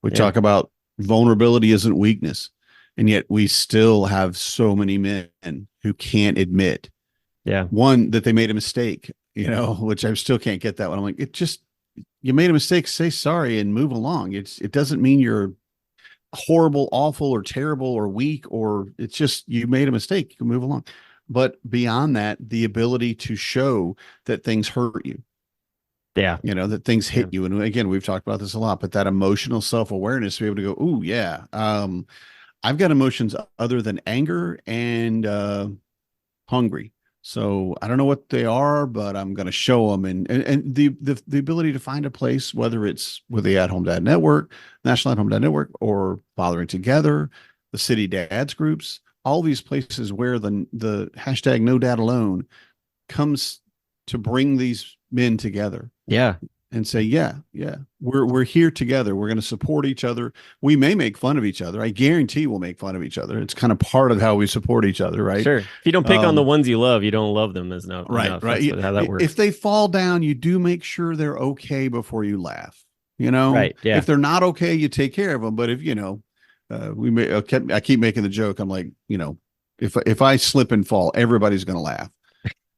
S2: we
S1: yeah,
S2: talk about vulnerability isn't weakness, and yet we still have so many men who can't admit
S1: yeah,
S2: one that they made a mistake. Which I still can't get that one. I'm like, you made a mistake, say sorry and move along. It doesn't mean you're horrible, awful, or terrible, or weak, or it's just you made a mistake. You can move along. But beyond that, the ability to show that things hurt you,
S1: yeah,
S2: that things
S1: yeah,
S2: hit you. And again, we've talked about this a lot, but that emotional self-awareness to be able to go, oh yeah, I've got emotions other than anger and hungry. So I don't know what they are, but I'm going to show them. And the ability to find a place, whether it's with the At Home Dad Network, National At Home Dad Network, or Fathering Together, the City Dads groups, all these places where the hashtag No Dad Alone comes to bring these men together
S1: yeah,
S2: and say, yeah, we're here together. We're going to support each other. We may make fun of each other. I guarantee we'll make fun of each other. It's kind of part of how we support each other, right?
S1: sure. If you don't pick on the
S2: Um,
S1: ones you love, you don't love them as no
S2: right,
S1: enough. That's
S2: right.
S1: how that works.
S2: If they fall down, you do make sure they're okay before you laugh.
S1: Right. Yeah.
S2: If they're not okay, you take care of them. But if I keep making the joke. I'm like, if I slip and fall, everybody's going to laugh.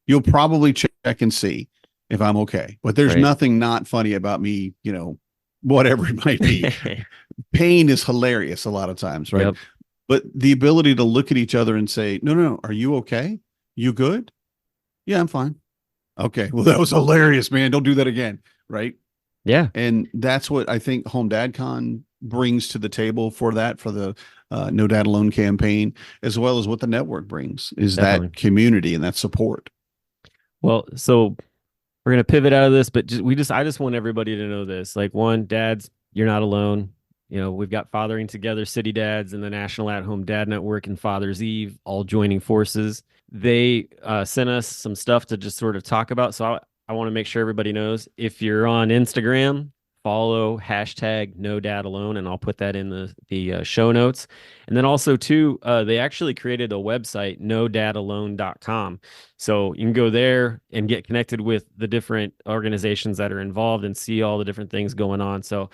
S2: You'll probably check and see if I'm okay. But there's
S1: Right.
S2: nothing not funny about me, whatever it might be. Pain is hilarious a lot of times, right?
S1: Yep.
S2: But the ability to look at each other and say, no, no, no, are you okay? You good? Yeah, I'm fine. Okay. Well, that was hilarious, man. Don't do that again. Right.
S1: Yeah.
S2: And that's what I think Home Dad Con brings to the table for the No Dad Alone campaign, as well as what the network brings is
S1: Definitely.
S2: that community and that support.
S1: Well, so we're gonna pivot out of this, but I just want everybody to know this. Like, one, dads, you're not alone. We've got Fathering Together City Dads and the National At Home Dad Network and Father's Eve all joining forces. They sent us some stuff to just sort of talk about. So I want to make sure everybody knows if you're on Instagram, follow hashtag no dad alone, and I'll put that in the show notes. And then also too, they actually created a website, nodadalone.com. So you can go there and get connected with the different organizations that are involved and see all the different things going on. So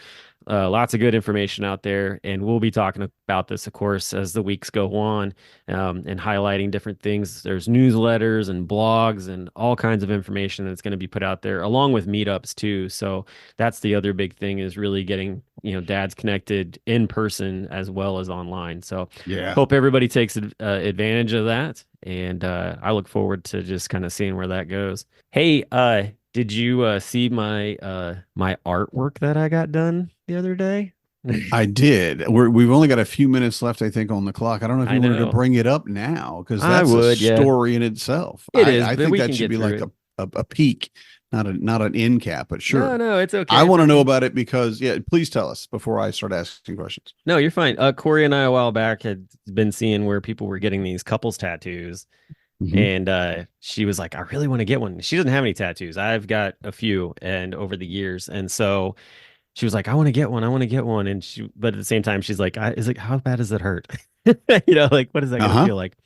S1: lots of good information out there, and we'll be talking about this, of course, as the weeks go on, and highlighting different things. There's newsletters and blogs and all kinds of information that's going to be put out there, along with meetups too. So that's the other big thing is really getting dads connected in person as well as online. So
S2: Yeah,
S1: hope everybody takes advantage of that, and I look forward to just kind of seeing where that goes. Hey, did you see my artwork that I got done the other day?
S2: I did. We've only got a few minutes left, I think, on the clock. I don't know if
S1: I
S2: you wanted to
S1: know.
S2: bring it up now because
S1: I
S2: that's a
S1: would, yeah.
S2: story in itself.
S1: It is,
S2: I
S1: but
S2: think
S1: we
S2: that
S1: can
S2: should
S1: get
S2: be
S1: through
S2: like
S1: it.
S2: a peak, not an end cap, but
S1: No,
S2: sure.
S1: no, it's
S2: I
S1: okay. It's
S2: want to know
S1: okay.
S2: about it because, yeah, please tell us before I start asking questions.
S1: No, you're fine. Corey and I a while back had been seeing where people were getting these couples tattoos,
S2: Hmm.
S1: and she was like, "I really want to get one." She doesn't have any tattoos. I've got a few, and over the years, and so she was like, "I want to get one. I want to get one." And but at the same time, she's like, "Is it how bad does it hurt? Like what is that gonna
S2: Uh-huh.
S1: feel like?"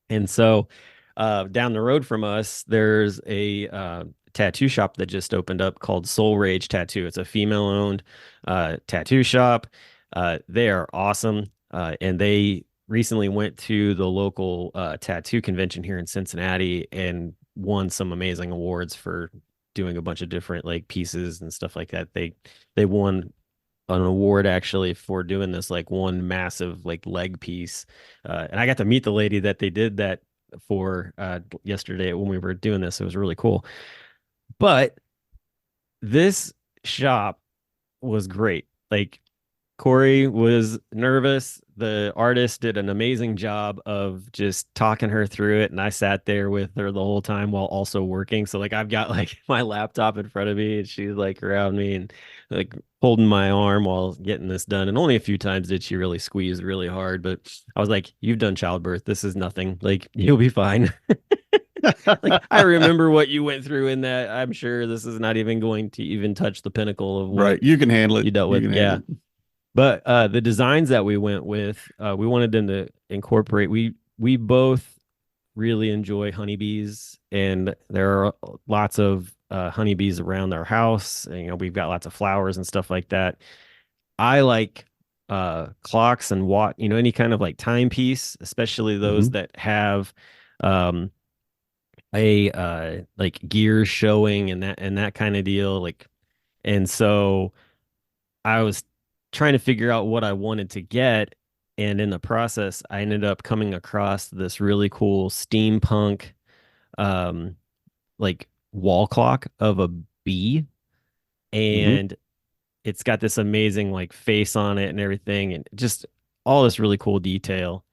S1: And so, down the road from us, there's a tattoo shop that just opened up called Soul Rage Tattoo. It's a female-owned tattoo shop. They are awesome, and they recently went to the local tattoo convention here in Cincinnati and won some amazing awards for doing a bunch of different like pieces and stuff like that. They won an award actually for doing this like one massive like leg piece. And I got to meet the lady that they did that for yesterday when we were doing this. It was really cool. But this shop was great. Like Corey was nervous. The artist did an amazing job of just talking her through it. And I sat there with her the whole time while also working. So like I've got like my laptop in front of me and she's like around me and like holding my arm while getting this done. And only a few times did she really squeeze really hard. But I was like, you've done childbirth. This is nothing. Like you'll be fine. Like I remember what you went through in that. I'm sure this is not even going to even touch the pinnacle of
S2: Right.
S1: what
S2: You can handle it.
S1: you dealt
S2: You
S1: with.
S2: can
S1: Yeah.
S2: handle it.
S1: But the designs that we went with, we wanted them to incorporate. We both really enjoy honeybees, and there are lots of honeybees around our house. And, we've got lots of flowers and stuff like that. I like clocks and any kind of like timepiece, especially those
S2: Hmm.
S1: that have um, a like gears showing and that kind of deal. Like, and so. I was trying to figure out what I wanted to get. And in the process, I ended up coming across this really cool steampunk, um, like wall clock of a bee.
S2: Hmm.
S1: And it's got this amazing like face on it and everything, and just all this really cool detail.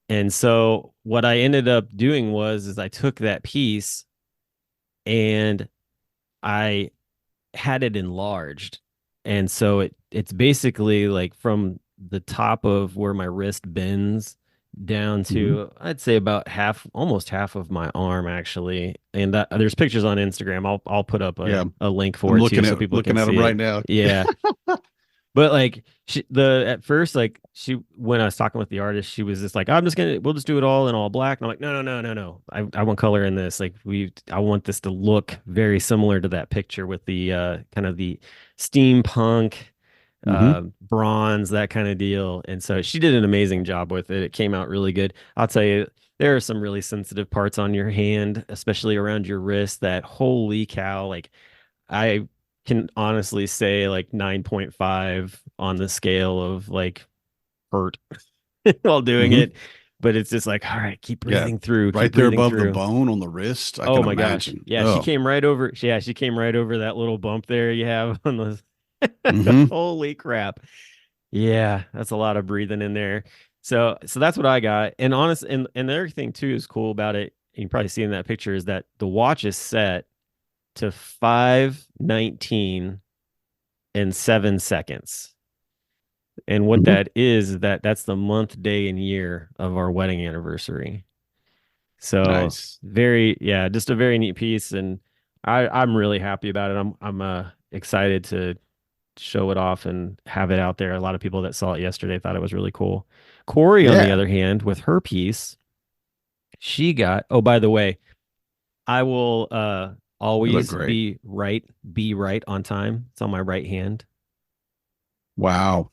S1: And so what I ended up doing is I took that piece and I had it enlarged. And so it's basically like from the top of where my wrist bends down
S2: Hmm.
S1: to I'd say about half, almost half of my arm actually. And there's pictures on Instagram. I'll put up
S2: Yeah.
S1: a link for
S2: I'm
S1: it too so people can
S2: looking at them
S1: see
S2: right
S1: it.
S2: now.
S1: Yeah. But like at first, like when I was talking with the artist, she was just like, we'll just do it all in all black. And I'm like, no, no, no, no, no. I want color in this. Like I want this to look very similar to that picture with the kind of the steampunk,
S2: Hmm.
S1: bronze, that kind of deal. And so she did an amazing job with it. It came out really good. I'll tell you, there are some really sensitive parts on your hand, especially around your wrist that holy cow, like I can honestly say like 9.5 on the scale of like hurt while doing
S2: Hmm.
S1: it. But it's just like, all right, keep
S2: Yeah.
S1: breathing through, keep
S2: Right there
S1: breathing
S2: above the
S1: through.
S2: bone on the wrist. I
S1: Oh
S2: can
S1: my gosh.
S2: imagine.
S1: Yeah, she
S2: Oh.
S1: came right over. Yeah, she came right over that little bump there you have on the
S2: Hmm.
S1: holy crap. Yeah, that's a lot of breathing in there. So that's what I got. And and the other thing too is cool about it, and you probably see in that picture, is that the watch is set to 5:19 and 7 seconds. And what
S2: Hmm.
S1: that is that's the month, day, and year of our wedding anniversary. So
S2: Nice.
S1: just a very neat piece. And I'm really happy about it. I'm excited to show it off and have it out there. A lot of people that saw it yesterday thought it was really cool. Corey, on the
S2: Yeah,
S1: other hand, with her piece, she got, oh, by the way, I will
S2: they look
S1: always
S2: great.
S1: be right on time. It's on my right hand.
S2: Wow.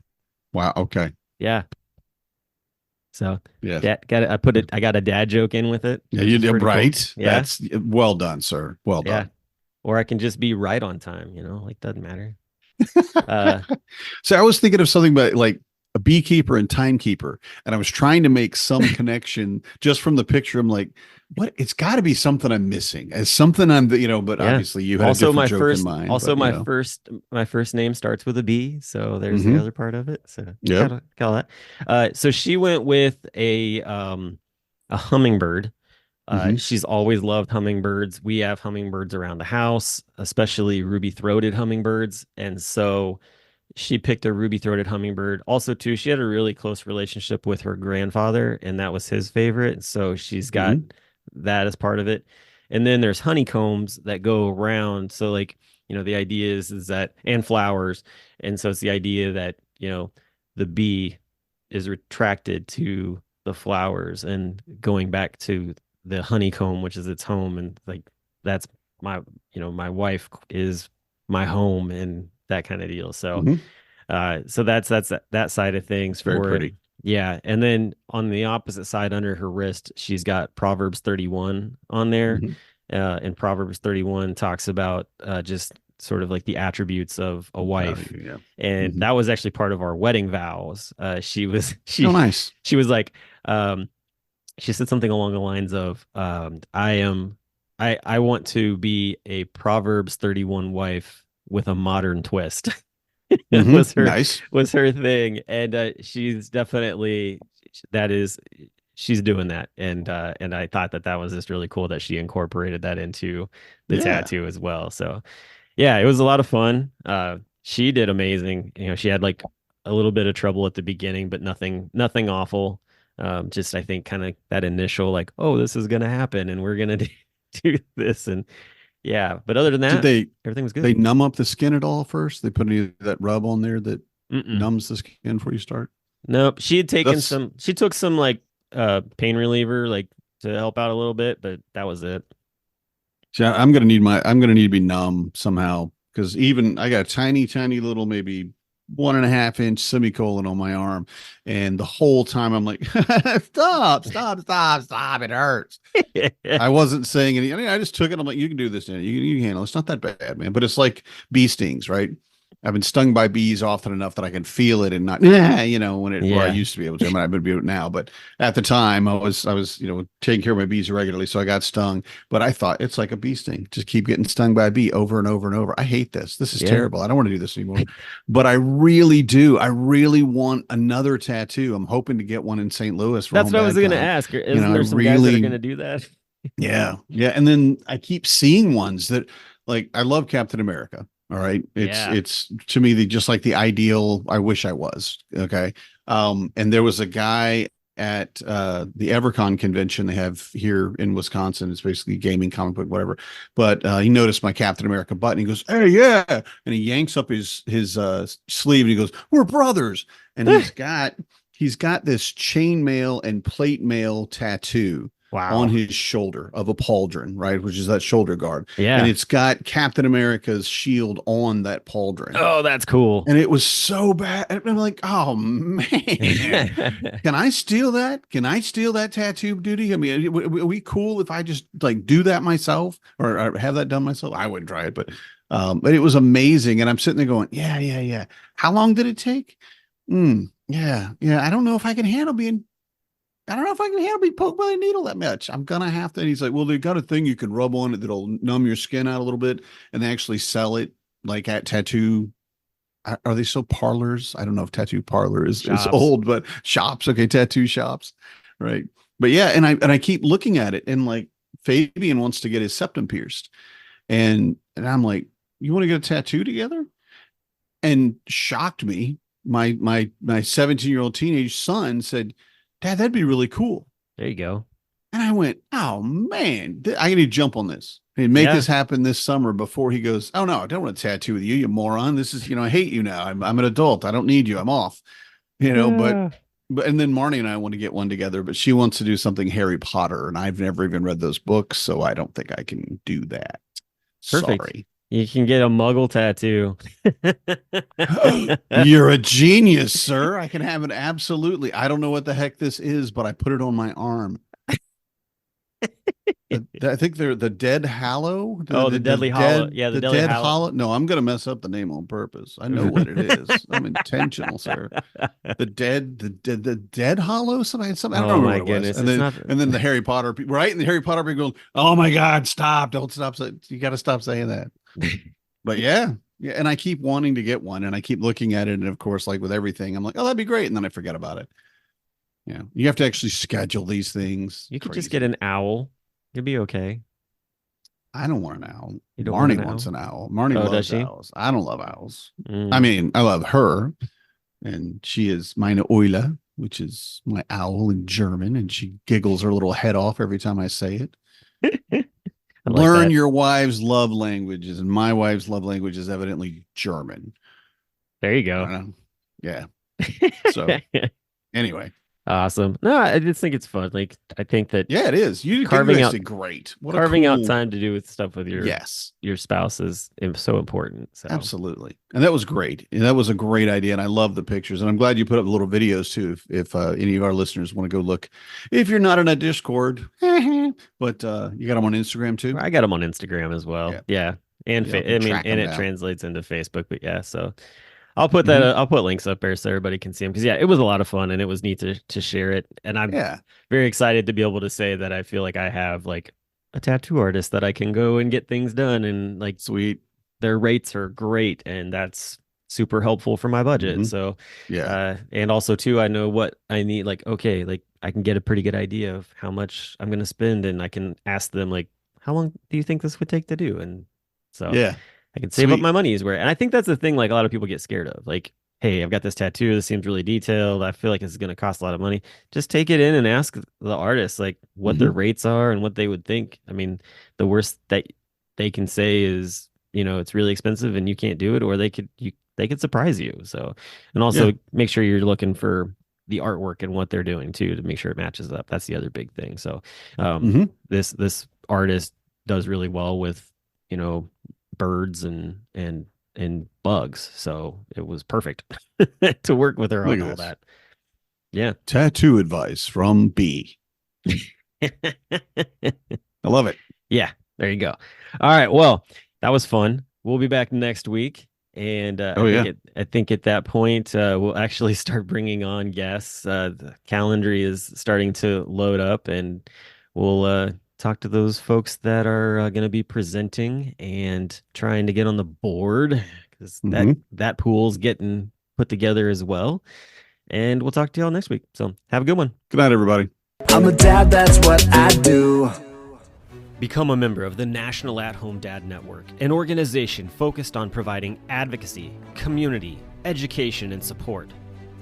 S2: Wow. Okay.
S1: Yeah. So
S2: Yeah.
S1: that got it. I got a dad joke in with it,
S2: Yeah,
S1: which
S2: you
S1: is
S2: did
S1: pretty cool.
S2: right.
S1: Yeah.
S2: That's well done, sir. Well
S1: Yeah.
S2: done.
S1: Or I can just be right on time, like doesn't matter. Uh
S2: So I was thinking of something about like a beekeeper and timekeeper, and I was trying to make some connection just from the picture. I'm like, what? It's got to be something I'm missing. As something but
S1: yeah.
S2: obviously you had a different joke in mind.
S1: Also
S2: But
S1: my first name starts with a B, so there's the
S2: hmm
S1: other part of it. So
S2: yep.
S1: got all that. So she went with a hummingbird.
S2: hmm
S1: She's always loved hummingbirds. We have hummingbirds around the house, especially ruby-throated hummingbirds. And so she picked a ruby-throated hummingbird. Also, too, she had a really close relationship with her grandfather, and that was his favorite. So she's got
S2: hmm
S1: that as part of it. And then there's honeycombs that go around. So, like, the idea is that, and flowers. And so it's the idea that, the bee is retracted to the flowers and going back to the honeycomb, which is its home. And like, that's my, my wife is my home and that kind of deal. So,
S2: hmm
S1: so that's that side of things
S2: It's very
S1: for it.
S2: pretty.
S1: Yeah. And then on the opposite side under her wrist, she's got Proverbs 31 on there.
S2: hmm
S1: And Proverbs 31 talks about just sort of like the attributes of a
S2: Proud of
S1: wife.
S2: you. Yeah.
S1: And
S2: hmm
S1: that was actually part of our wedding vows. She was
S2: Oh, nice.
S1: she was like, um, she said something along the lines of, I want to be a Proverbs 31 wife with a modern twist. was her
S2: Nice.
S1: was her thing, and she's definitely that is she's doing that, and I thought that was just really cool that she incorporated that into the
S2: Yeah.
S1: tattoo as well. So yeah, it was a lot of fun. She did amazing. She had like a little bit of trouble at the beginning, but nothing awful. Just I think kind of that initial like, oh, this is gonna happen, and we're gonna do this, and yeah. But other than
S2: Did
S1: that, everything was
S2: they
S1: good.
S2: numb up the skin at all first? They put any of that rub on there that
S1: Mm-mm.
S2: numbs the skin before you start?
S1: Nope.
S2: That's
S1: She took some like pain reliever like to help out a little bit, but that was it.
S2: See, I'm gonna need to be numb somehow because even I got a tiny, tiny little maybe 1.5 inch semicolon on my arm, and the whole time I'm like, stop, stop, stop, stop, it hurts. I wasn't saying any. I mean, I just took it. I'm like, you can do this, Dan. You can handle it. It's not that bad, man. But it's like bee stings, right? I've been stung by bees often enough that I can feel it and not, where I
S1: Yeah.
S2: used to be able to. I mean, I've been able to now, but at the time I was, taking care of my bees regularly. So I got stung, but I thought it's like a bee sting. Just keep getting stung by a bee over and over and over. I hate this. This is
S1: Yeah.
S2: terrible. I don't want to do this anymore. But I really do. I really want another tattoo. I'm hoping to get one in St. Louis for
S1: That's what I was gonna
S2: HomeDadCon.
S1: ask.
S2: You know,
S1: Isn't
S2: I
S1: there some guys that are
S2: really
S1: gonna do that?
S2: yeah. Yeah. And then I keep seeing ones that like I love Captain America. All right.
S1: Yeah.
S2: It's to me just like the ideal I wish I was. Okay. And there was a guy at the EverCon convention they have here in Wisconsin. It's basically gaming, comic book, whatever. But he noticed my Captain America button. He goes, "Hey, yeah!" And he yanks up his sleeve and he goes, "We're brothers." And he's got this chainmail and plate mail tattoo on
S1: Wow.
S2: his shoulder of a pauldron, right? Which is that shoulder guard. And
S1: Yeah.
S2: it's got Captain America's shield on that pauldron.
S1: Oh, that's cool.
S2: And it was so bad. And I'm like, oh man, can I steal that? Can I steal that tattoo duty? I mean, are we cool if I just like do that myself or have that done myself? I wouldn't try it, but it was amazing. And I'm sitting there going, yeah, yeah, yeah. How long did it take? Yeah, yeah. I don't know if I can handle being poked by a needle that much. I'm gonna have to. And he's like, well, they got a thing you can rub on it that'll numb your skin out a little bit, and they actually sell it like at tattoo. Are they still parlors? I don't know if tattoo parlor is
S1: Shops.
S2: old, but shops, okay, tattoo shops, right? But yeah, and I keep looking at it, and like Fabian wants to get his septum pierced, and I'm like, you want to get a tattoo together? And shocked me. My 17-year-old teenage son said, "Dad, that'd be really cool."
S1: There you go.
S2: And I went, "Oh man, I need to jump on this." He'd make
S1: Yeah.
S2: this happen this summer before he goes, oh no, I don't want to tattoo with you, you moron. This is, I hate you now. I'm an adult. I don't need you. I'm off.
S1: Yeah.
S2: But and then Marnie and I want to get one together, but she wants to do something Harry Potter, and I've never even read those books, so I don't think I can do that.
S1: Perfect.
S2: Sorry.
S1: You can get a muggle tattoo.
S2: You're a genius, sir. I can have it absolutely. I don't know what the heck this is, but I put it on my arm. I think they're the Dead Hallow.
S1: Oh, the Deadly Hollow.
S2: Dead,
S1: Yeah, the
S2: the
S1: Deadly
S2: Dead
S1: Hollow.
S2: Hollow. No, I'm gonna mess up the name on purpose. I know what it is. I'm intentional, sir. The Dead Hollow. Something. I don't
S1: Oh
S2: remember
S1: my
S2: what it was.
S1: goodness.
S2: And
S1: It's
S2: then
S1: not
S2: and then the Harry Potter people, right? And the Harry Potter people going, "Oh my God, stop! Don't stop! You got to stop saying that." But yeah. Yeah, and I keep wanting to get one, and I keep looking at it, and of course, like with everything, I'm like, "Oh, that'd be great," and then I forget about it. Yeah, you have to actually schedule these things.
S1: You could
S2: Crazy.
S1: just get an owl. You'd be okay.
S2: I don't want an owl.
S1: You don't want
S2: Marnie
S1: an
S2: wants
S1: owl?
S2: an owl. Marnie
S1: Oh, does
S2: loves
S1: she?
S2: owls. I don't love owls. I
S1: Mm.
S2: mean, I love her, and she is meine Eule, which is my owl in German, and she giggles her little head off every time I say it.
S1: I like
S2: Learn
S1: that.
S2: your wife's love languages, and my wife's love language is evidently German.
S1: There you
S2: I
S1: go.
S2: don't know. Yeah. So anyway,
S1: Awesome. No, I just think it's fun. Like, I think that
S2: yeah, it is. You
S1: Carving
S2: guys
S1: out-
S2: did great. What
S1: carving
S2: a
S1: out
S2: cool,
S1: time to do with stuff with
S2: Yes.
S1: your spouse is so important. So
S2: Absolutely. And that was great. And that was a great idea. And I love the pictures. And I'm glad you put up the little videos too. If any of our listeners want to go look, if you're not in a Discord, but you got them on Instagram too.
S1: I got them on Instagram as well. Yeah. And
S2: Yeah,
S1: I mean,
S2: track
S1: and
S2: them
S1: it
S2: down.
S1: translates into Facebook, but yeah, so I'll put that. I'll put links up there so everybody can see them because yeah, it was a lot of fun and it was neat to share it. And I'm very excited to be able to say that I feel like I have like a tattoo artist that I can go and get things done and like
S2: Sweet.
S1: their rates are great and that's super helpful for my budget. So and also too, I know what I need. Like okay, like I can get a pretty good idea of how much I'm going to spend and I can ask them like, how long do you think this would take to do? And so I can save up my money where, and I think that's the thing like a lot of people get scared of. Like, hey, I've got this tattoo. This seems really detailed. I feel like it's going to cost a lot of money. Just take it in and ask the artist like what their rates are and what they would think. I mean, the worst that they can say is, it's really expensive and you can't do it, or they could surprise you. So, and also make sure you're looking for the artwork and what they're doing too, to make sure it matches up. That's the other big thing. So, this artist does really well with, birds and bugs. So it was perfect to work with her on all that. Yeah.
S2: Tattoo advice from B. I love it.
S1: Yeah. There you go. All right. Well, that was fun. We'll be back next week. And I think at that point, we'll actually start bringing on guests. The calendar is starting to load up and we'll talk to those folks that are going to be presenting and trying to get on the board because that pool's getting put together as well. And we'll talk to y'all next week. So have a good one.
S2: Good night, everybody.
S3: I'm a dad, that's what I do.
S1: Become a member of the National At-Home Dad Network, an organization focused on providing advocacy, community, education, and support,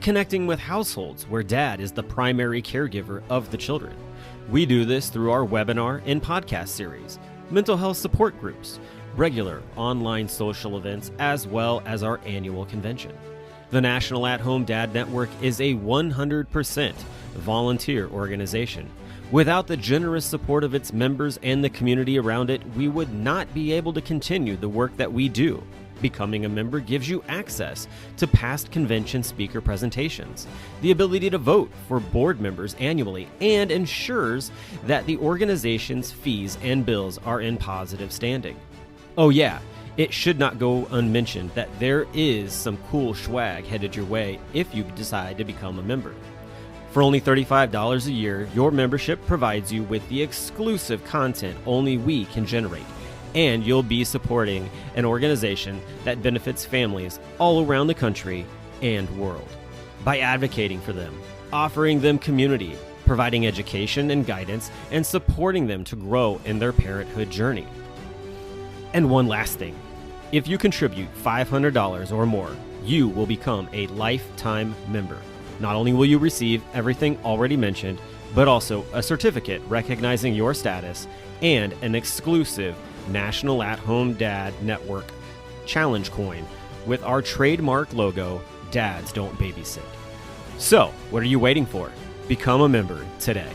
S1: connecting with households where dad is the primary caregiver of the children. We do this through our webinar and podcast series, mental health support groups, regular online social events, as well as our annual convention. The National At-Home Dad Network is a 100% volunteer organization. Without the generous support of its members and the community around it, we would not be able to continue the work that we do. Becoming a member gives you access to past convention speaker presentations, the ability to vote for board members annually, and ensures that the organization's fees and bills are in positive standing. Oh yeah, it should not go unmentioned that there is some cool swag headed your way if you decide to become a member. For only $35 a year, your membership provides you with the exclusive content only we can generate, and you'll be supporting an organization that benefits families all around the country and world. By advocating for them, offering them community, providing education and guidance, and supporting them to grow in their parenthood journey. And one last thing, if you contribute $500 or more, you will become a lifetime member. Not only will you receive everything already mentioned, but also a certificate recognizing your status and an exclusive National At-Home Dad Network Challenge coin with our trademark logo, Dads Don't Babysit. So, what are you waiting for? Become a member today.